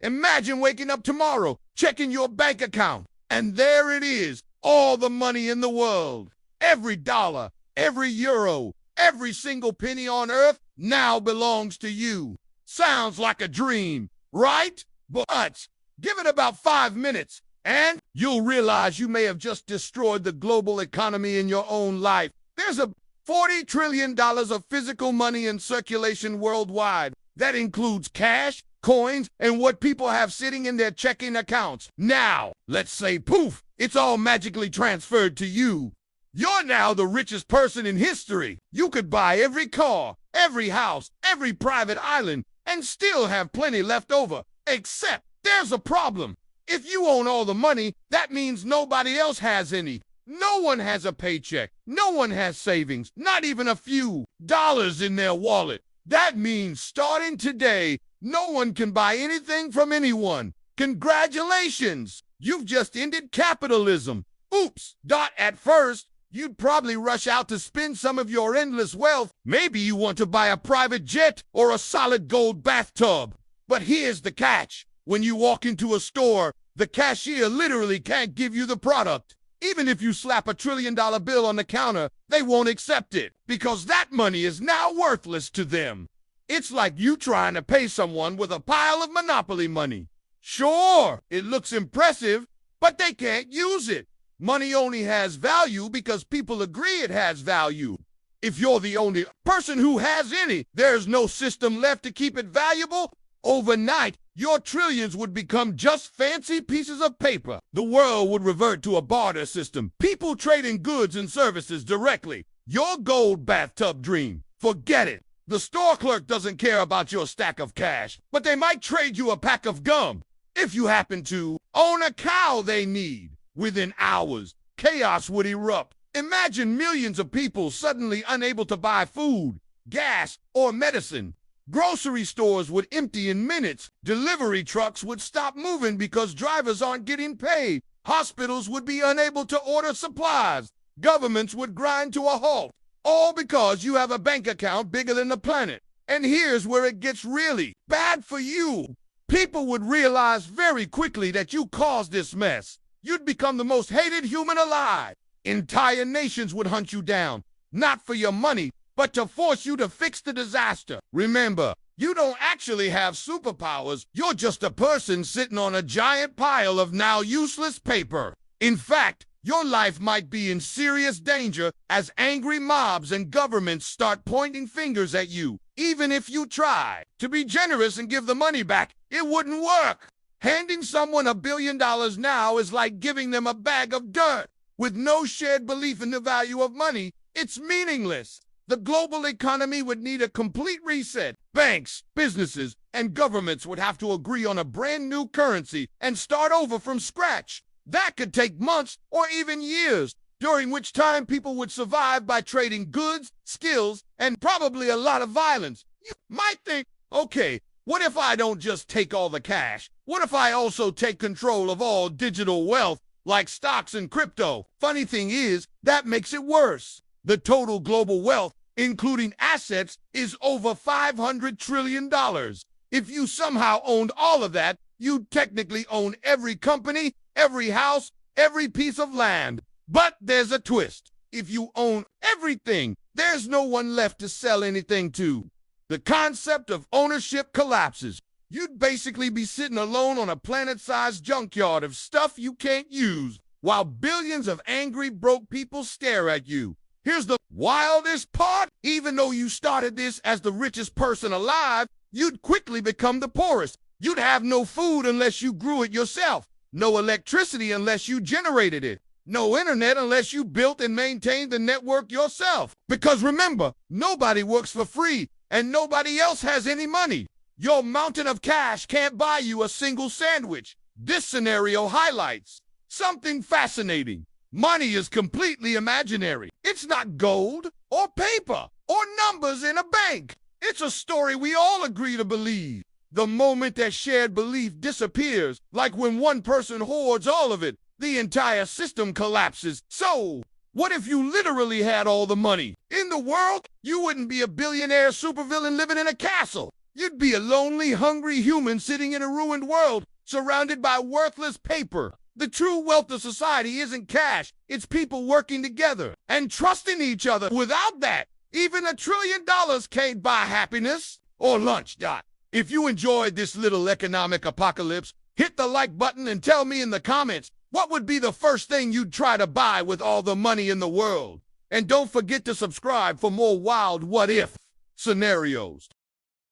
Imagine waking up tomorrow, checking your bank account, and there it is, all the money in the world. Every dollar, every euro, every single penny on earth now belongs to you. Sounds like a dream, right? But give it about 5 minutes, and you'll realize you may have just destroyed the global economy in your own life. There's a $40 trillion of physical money in circulation worldwide. That includes cash, coins, and what people have sitting in their checking accounts. Now, let's say, poof, it's all magically transferred to you. You're now the richest person in history. You could buy every car, every house, every private island, and still have plenty left over. Except there's a problem. If you own all the money, that means nobody else has any. No one has a paycheck. No one has savings, not even a few dollars in their wallet. That means starting today, no one can buy anything from anyone. Congratulations! You've just ended capitalism. Oops. At first, you'd probably rush out to spend some of your endless wealth. Maybe you want to buy a private jet or a solid gold bathtub. But here's the catch. When you walk into a store, the cashier literally can't give you the product. Even if you slap a $1 trillion bill on the counter, they won't accept it because that money is now worthless to them. It's like you trying to pay someone with a pile of Monopoly money. Sure, it looks impressive, but they can't use it. Money only has value because people agree it has value. If you're the only person who has any, there's no system left to keep it valuable. Overnight, your trillions would become just fancy pieces of paper. The world would revert to a barter system. People trading goods and services directly. Your gold bathtub dream. Forget it. The store clerk doesn't care about your stack of cash, but they might trade you a pack of gum. If you happen to own a cow they need, within hours, chaos would erupt. Imagine millions of people suddenly unable to buy food, gas, or medicine. Grocery stores would empty in minutes. Delivery trucks would stop moving because drivers aren't getting paid. Hospitals would be unable to order supplies. Governments would grind to a halt. All because you have a bank account bigger than the planet. And here's where it gets really bad for you. People would realize very quickly that you caused this mess. You'd become the most hated human alive. Entire nations would hunt you down, not for your money, but to force you to fix the disaster. Remember, you don't actually have superpowers. You're just a person sitting on a giant pile of now useless paper. In fact, your life might be in serious danger as angry mobs and governments start pointing fingers at you. Even if you try to be generous and give the money back, it wouldn't work. Handing someone $1 billion now is like giving them a bag of dirt. With no shared belief in the value of money, it's meaningless. The global economy would need a complete reset. Banks, businesses, and governments would have to agree on a brand new currency and start over from scratch. That could take months or even years, during which time people would survive by trading goods, skills, and probably a lot of violence. You might think, okay, what if I don't just take all the cash? What if I also take control of all digital wealth, like stocks and crypto? Funny thing is, that makes it worse. The total global wealth, including assets, is over $500 trillion. If you somehow owned all of that, you'd technically own every company, every house, every piece of land. But there's a twist. If you own everything, there's no one left to sell anything to. The concept of ownership collapses. You'd basically be sitting alone on a planet-sized junkyard of stuff you can't use, while billions of angry, broke people stare at you. Here's the wildest part. Even though you started this as the richest person alive, you'd quickly become the poorest. You'd have no food unless you grew it yourself, no electricity unless you generated it, no internet unless you built and maintained the network yourself. Because remember, nobody works for free and nobody else has any money. Your mountain of cash can't buy you a single sandwich. This scenario highlights something fascinating. Money is completely imaginary. It's not gold or paper or numbers in a bank. It's a story we all agree to believe. The moment that shared belief disappears, like when one person hoards all of it, the entire system collapses. So, what if you literally had all the money in the world? You wouldn't be a billionaire supervillain living in a castle. You'd be a lonely, hungry human sitting in a ruined world, surrounded by worthless paper. The true wealth of society isn't cash, it's people working together and trusting each other. Without that, even $1 trillion can't buy happiness or lunch. If you enjoyed this little economic apocalypse, hit the like button and tell me in the comments what would be the first thing you'd try to buy with all the money in the world. And don't forget to subscribe for more wild what-if scenarios.